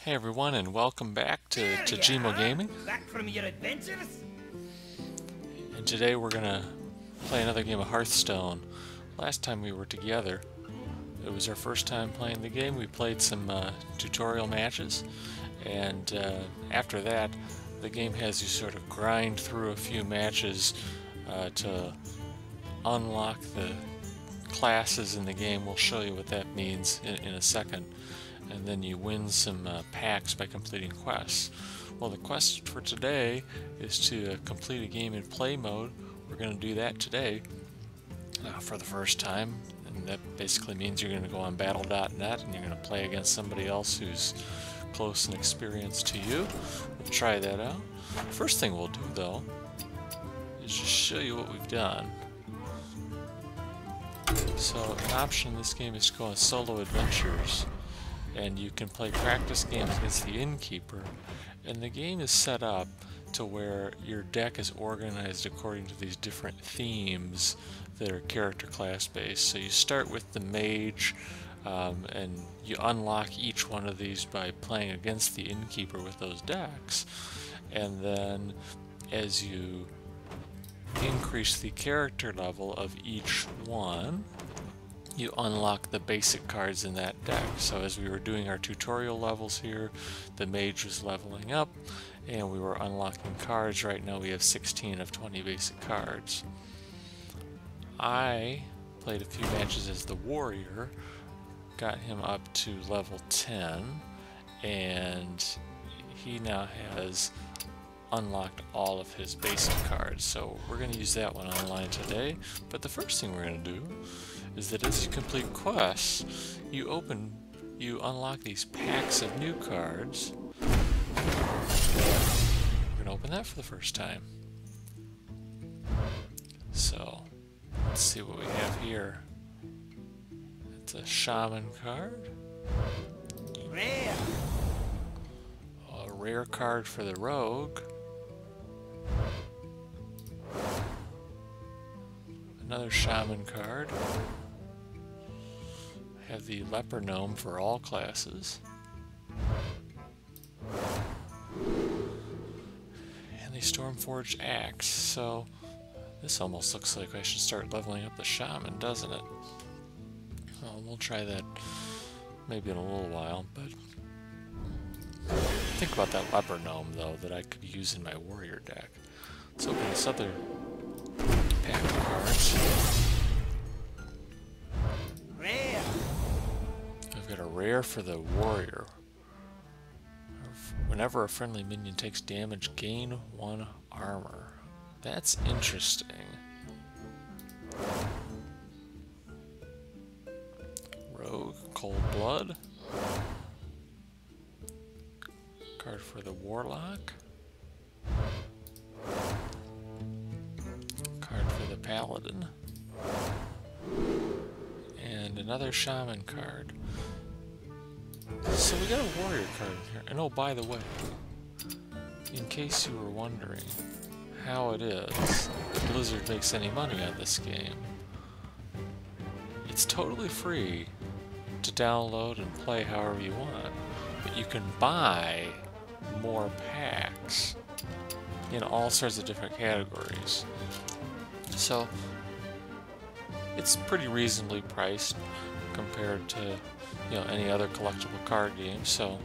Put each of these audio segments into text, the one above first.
Hey everyone, and welcome back to Tojemo Gaming. Back from your adventures? And today we're gonna play another game of Hearthstone. Last time we were together, it was our first time playing the game. We played some tutorial matches, and after that, the game has you sort of grind through a few matches to unlock the classes in the game. We'll show you what that means in a second. And then you win some packs by completing quests. Well, the quest for today is to complete a game in play mode. We're going to do that today for the first time, and that basically means you're going to go on battle.net and you're going to play against somebody else who's close and experienced to you. We'll try that out. First thing we'll do, though, is just show you what we've done. So an option in this game is to go on solo adventures, and you can play practice games against the innkeeper, and the game is set up to where your deck is organized according to these different themes that are character class based. So you start with the mage, and you unlock each one of these by playing against the innkeeper with those decks, and then as you increase the character level of each one, you unlock the basic cards in that deck. So as we were doing our tutorial levels here, the mage was leveling up and we were unlocking cards. Right now we have 16 of 20 basic cards. I played a few matches as the warrior, got him up to level 10, and he now has unlocked all of his basic cards. So we're going to use that one online today. But the first thing we're going to do is that as you complete quests, you unlock these packs of new cards. We're going to open that for the first time. So let's see what we have here. It's a shaman card. Rare. A rare card for the rogue. Another shaman card. Have the leper gnome for all classes. And the stormforged axe. So this almost looks like I should start leveling up the shaman, doesn't it? Well, we'll try that maybe in a little while, but think about that leper gnome though that I could use in my warrior deck. Let's open this other pack of cards. Rare. I've got a rare for the warrior. Whenever a friendly minion takes damage, gain 1 armor. That's interesting. Rogue, cold blood. Card for the warlock. Card for the paladin. And another shaman card. So we got a warrior card in here. And oh, by the way, in case you were wondering how it is that Blizzard makes any money on this game, it's totally free to download and play however you want, but you can buy more packs in all sorts of different categories. So it's pretty reasonably priced compared to, you know, any other collectible card game. So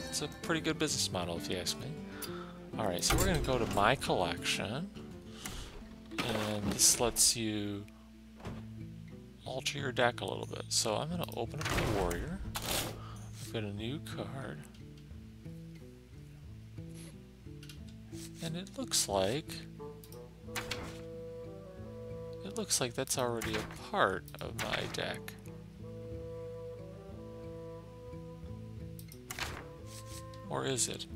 it's a pretty good business model if you ask me. Alright, so we're going to go to my collection, and this lets you alter your deck a little bit. So I'm going to open up the warrior. I've got a new card, and it looks like that's already a part of my deck. Or is it?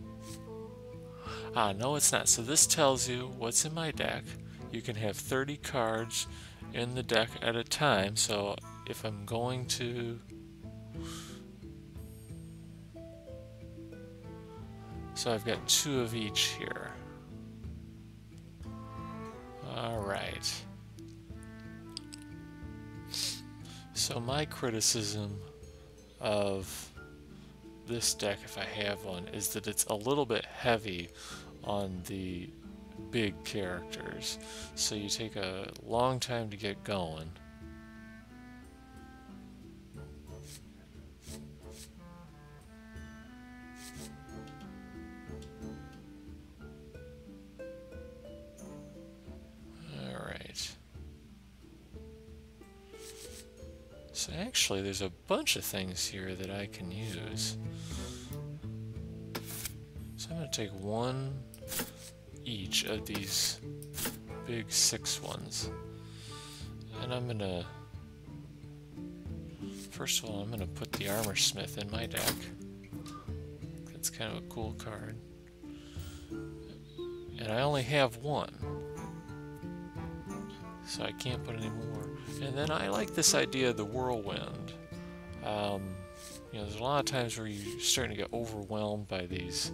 Ah, no, it's not. So this tells you what's in my deck. You can have 30 cards in the deck at a time. So if I'm going to... So I've got 2 of each here. Alright. So my criticism of this deck, if I have one, is that it's a little bit heavy on the big characters. So you take a long time to get going. So actually there's a bunch of things here that I can use. So I'm going to take one each of these big 6 ones. And I'm going to, first of all, I'm going to put the Armor Smith in my deck. That's kind of a cool card. And I only have one, so I can't put any more. And then I like this idea of the whirlwind. You know, there's a lot of times where you're starting to get overwhelmed by these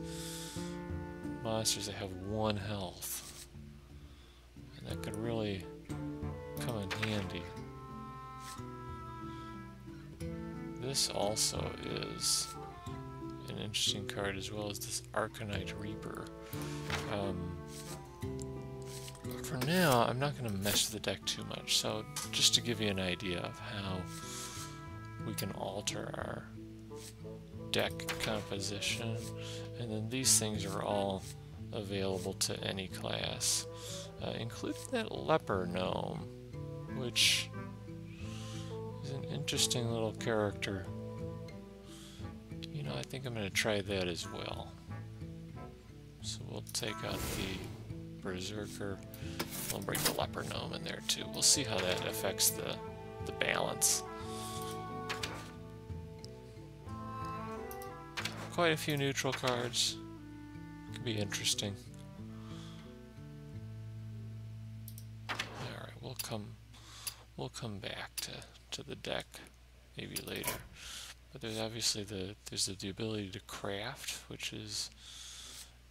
monsters that have 1 health. And that could really come in handy. This also is an interesting card, as well as this Arcanite Reaper. For now, I'm not going to mess with the deck too much, so just to give you an idea of how we can alter our deck composition. And then these things are all available to any class, including that leper gnome, which is an interesting little character. You know, I think I'm going to try that as well. So we'll take out the Berserker. We'll bring the leper gnome in there too. We'll see how that affects the balance. Quite a few neutral cards. Could be interesting. Alright, we'll come back to the deck maybe later. But there's obviously there's the ability to craft, which is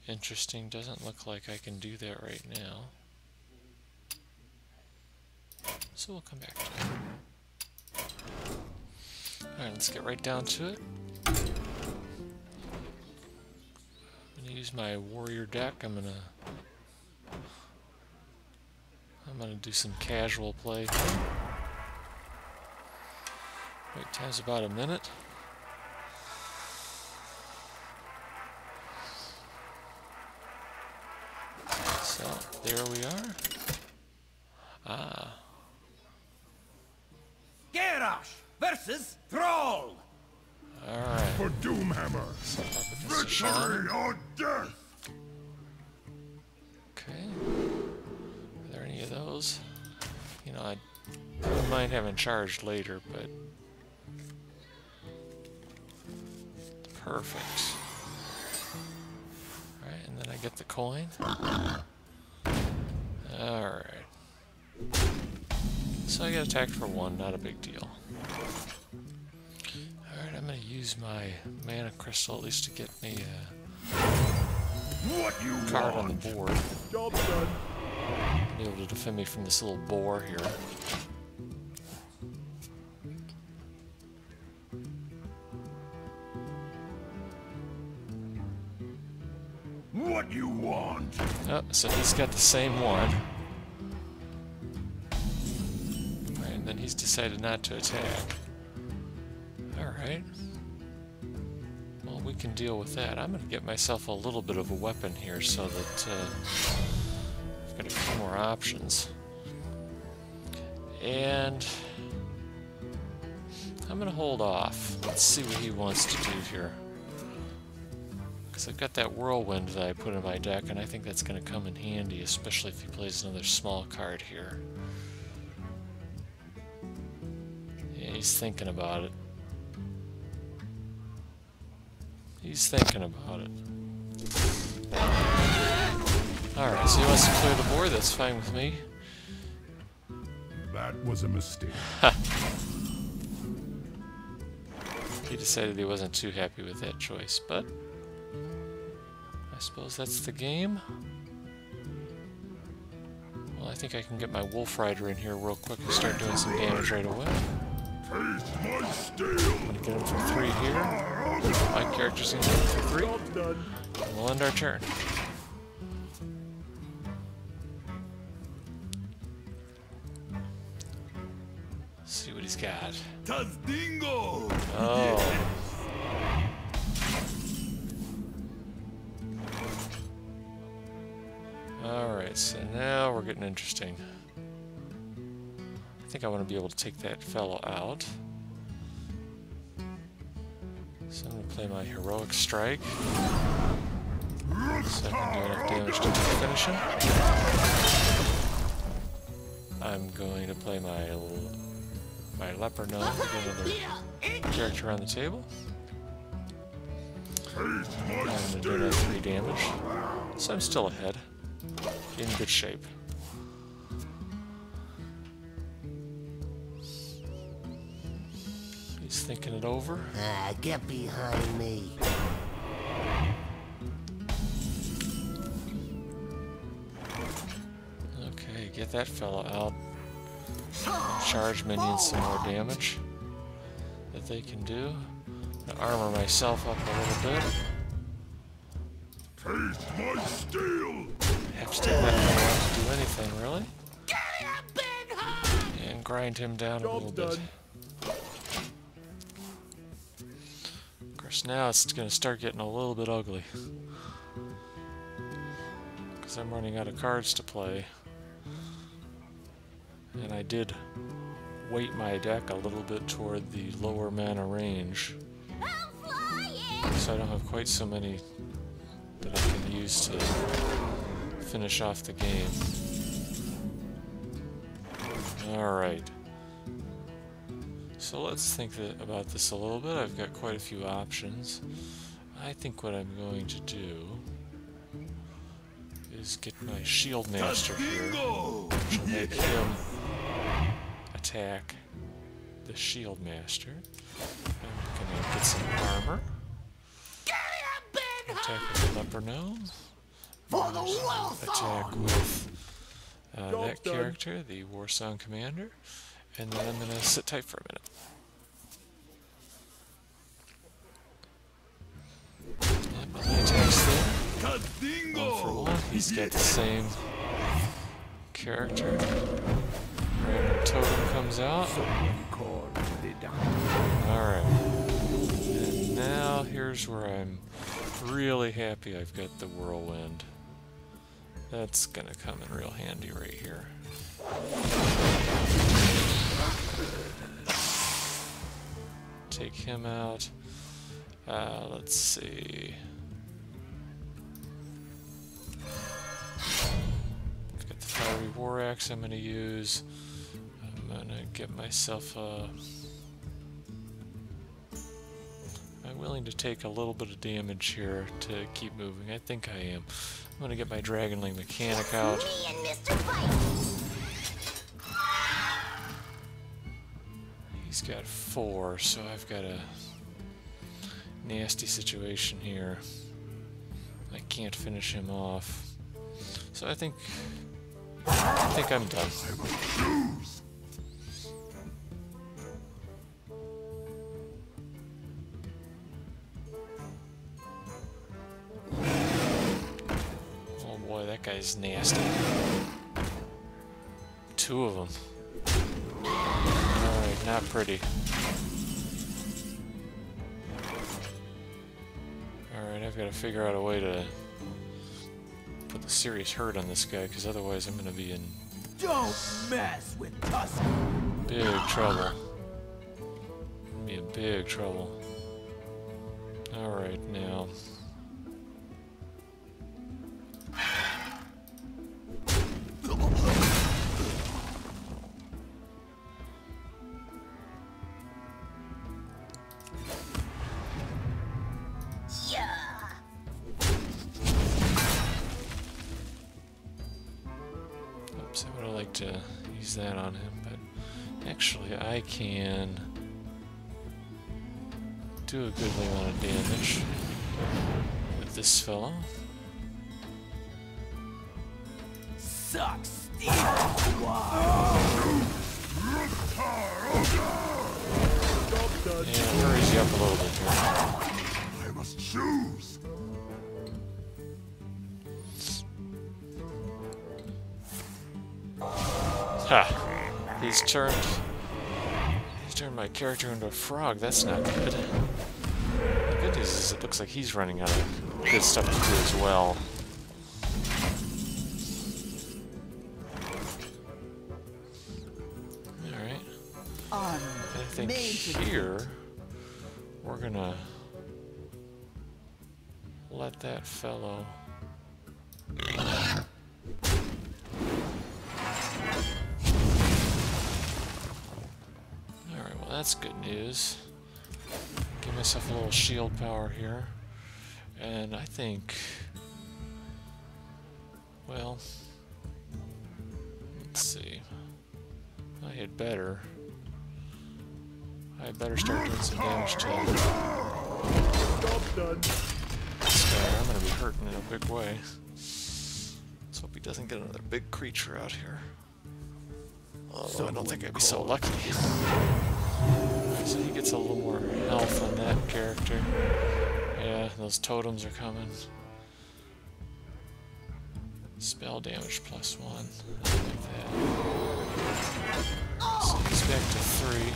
interesting. Doesn't look like I can do that right now. So we'll come back to it. Alright, let's get right down to it. I'm gonna use my warrior deck. I'm gonna do some casual play. Wait time's about a minute. So there we are. Ah. Garrosh versus Thrall. Alright. For Doomhammer, victory or death! Okay. Are there any of those? You know, I don't mind having charged later, but perfect. Alright, and then I get the coin. Alright. So I get attacked for 1, not a big deal. Alright, I'm going to use my mana crystal at least to get me a card on the board. Job done. Be able to defend me from this little boar here. What you want? Oh, so he's got the same one. And then he's decided not to attack. Alright. Well, we can deal with that. I'm going to get myself a little bit of a weapon here so that I've got a few more options. And I'm going to hold off. Let's see what he wants to do here. Because I've got that whirlwind that I put in my deck, and I think that's going to come in handy, especially if he plays another small card here. Yeah, he's thinking about it. He's thinking about it. Alright, so he wants to clear the board, that's fine with me. That was a mistake. He decided he wasn't too happy with that choice, but I suppose that's the game. Well, I think I can get my Wolf Rider in here real quick and start doing some damage right away. Taste my steel. I'm gonna get him for 3 here. My character's gonna get him for 3. And we'll end our turn. Let's see what he's got. Tazdingo! Oh. Alright, so now we're getting interesting. I think I want to be able to take that fellow out. So I'm going to play my heroic strike. So I can do enough damage to finish him. I'm going to play my leper gnome to get another character on the table. I'm going to do another 3 damage. So I'm still ahead. In good shape. He's thinking it over. Get behind me. Okay, get that fella out. Charge minions some more damage that they can do. I'm gonna armor myself up a little bit. Taste my steel. Have to take that fella out to do anything, really. And grind him down a little bit. Of course, now it's going to start getting a little bit ugly. Because I'm running out of cards to play. And I did weight my deck a little bit toward the lower mana range. So I don't have quite so many that I can use to finish off the game. Alright. So let's think about this a little bit. I've got quite a few options. I think what I'm going to do is get my Shield Master here, which will make him attack the Shield Master. I'm gonna get some armor. Attack with the Leper Gnome. Attack with that character, the Warsong Commander. And then I'm gonna sit tight for a minute. Yep, my attack's there. 1 for 1. He's got the same character. Random totem comes out. Alright. And now here's where I'm really happy I've got the Whirlwind. That's gonna come in real handy right here. Take him out. Let's see. I've got the Fiery War Axe I'm gonna use. I'm gonna get myself a... I'm willing to take a little bit of damage here to keep moving. I think I am. I'm gonna get my Dragonling Mechanic out. He's got 4, so I've got a nasty situation here. I can't finish him off. So I think I'm done. Oh boy, that guy's nasty. 2 of them. Alright, not pretty. Alright, I've got to figure out a way to put the serious hurt on this guy, because otherwise I'm going to be in Don't mess with Tusk. big trouble. Be in big trouble. Alright, now. Oops, I would have liked to use that on him, but actually I can do a goodly amount of damage with this fellow. Sucks. And it hurries you up a little bit here. I must choose. Ha! He's turned my character into a frog. That's not good. The good news is it looks like he's running out of good stuff to do as well. Alright. I think here we're gonna let that fellow Alright, well that's good news. Give myself a little shield power here. And I think, well, let's see. I had better start doing some damage to this guy. I'm gonna be hurting in a big way. Let's hope he doesn't get another big creature out here. Although I don't think I'd be so lucky. So he gets a little more health on that character. Yeah, those totems are coming. Spell damage +1. I like that. So he's back to 3.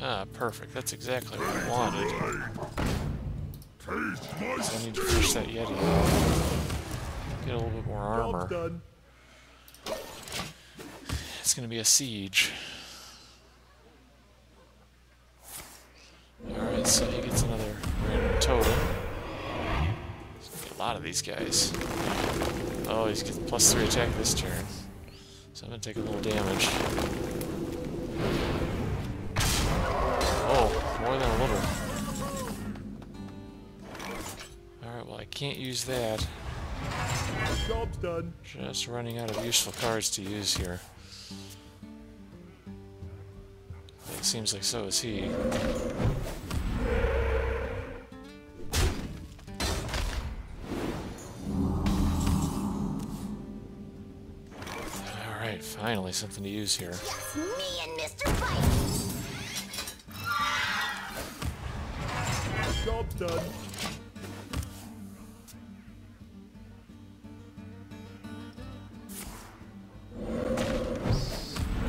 Ah, perfect. That's exactly what I wanted. So I need to push that Yeti out. Get a little bit more armor. It's going to be a siege. Alright, so he gets another random totem. There's going to be a lot of these guys. Oh, he's getting +3 attack this turn. So I'm going to take a little damage. Oh, more than a little. Alright, well I can't use that. Job's done. Just running out of useful cards to use here. It seems like so is he. Alright, finally something to use here. Just me and Mr. Fight. Job's done.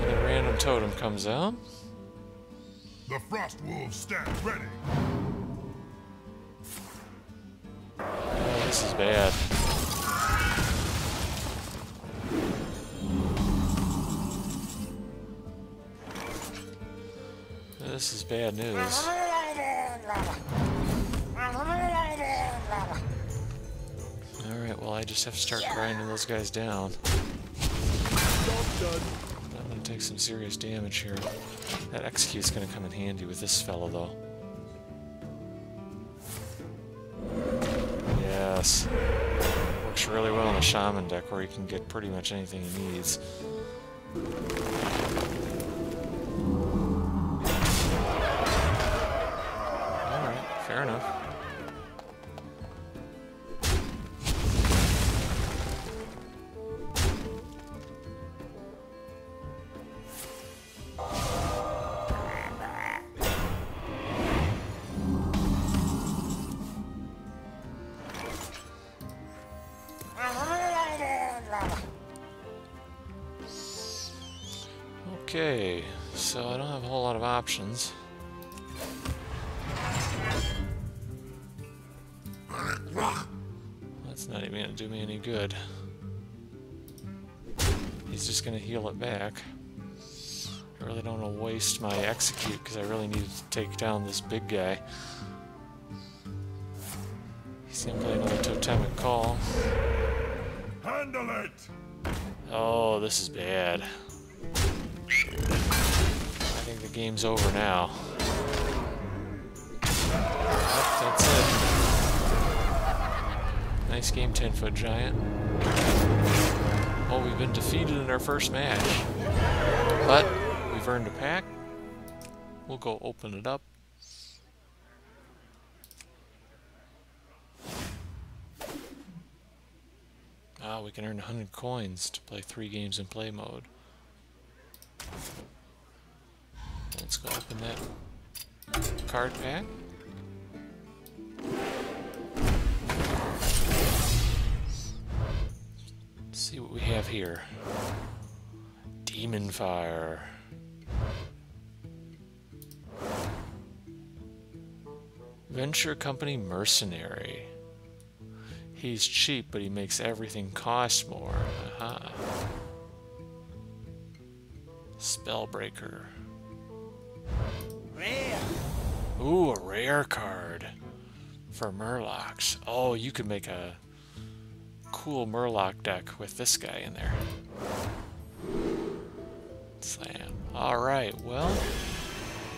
And a random totem comes out. The Frost Wolves stand ready. Oh, this is bad. This is bad news. Alright, well I just have to start grinding those guys down. Job's done. I'm gonna take some serious damage here. That execute's gonna come in handy with this fellow though. Yes. Works really well in the shaman deck where he can get pretty much anything he needs. Alright, fair enough. Okay, so I don't have a whole lot of options. That's not even going to do me any good. He's just going to heal it back. I really don't want to waste my execute because I really need to take down this big guy. He's going to play another totemic call. Handle it! Oh, this is bad. I think the game's over now. Yep, that's it. Nice game, 10-foot giant. Well, we've been defeated in our first match. But we've earned a pack. We'll go open it up. We can earn 100 coins to play 3 games in play mode. Let's go open that card pack. Let's see what we have here. Demon Fire. Venture Company Mercenary. He's cheap, but he makes everything cost more. Aha. Spellbreaker. Rare. Ooh, a rare card for Murlocs. Oh, you could make a cool Murloc deck with this guy in there. Slam. Alright, well,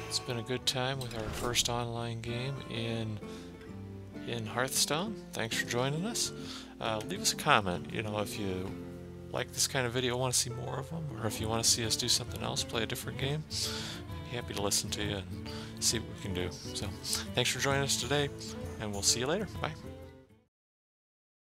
it's been a good time with our first online game in Hearthstone. Thanks for joining us. Leave us a comment, you know, if you like this kind of video, want to see more of them, or if you want to see us do something else, play a different game. Happy to listen to you and see what we can do. So, thanks for joining us today, and we'll see you later. Bye.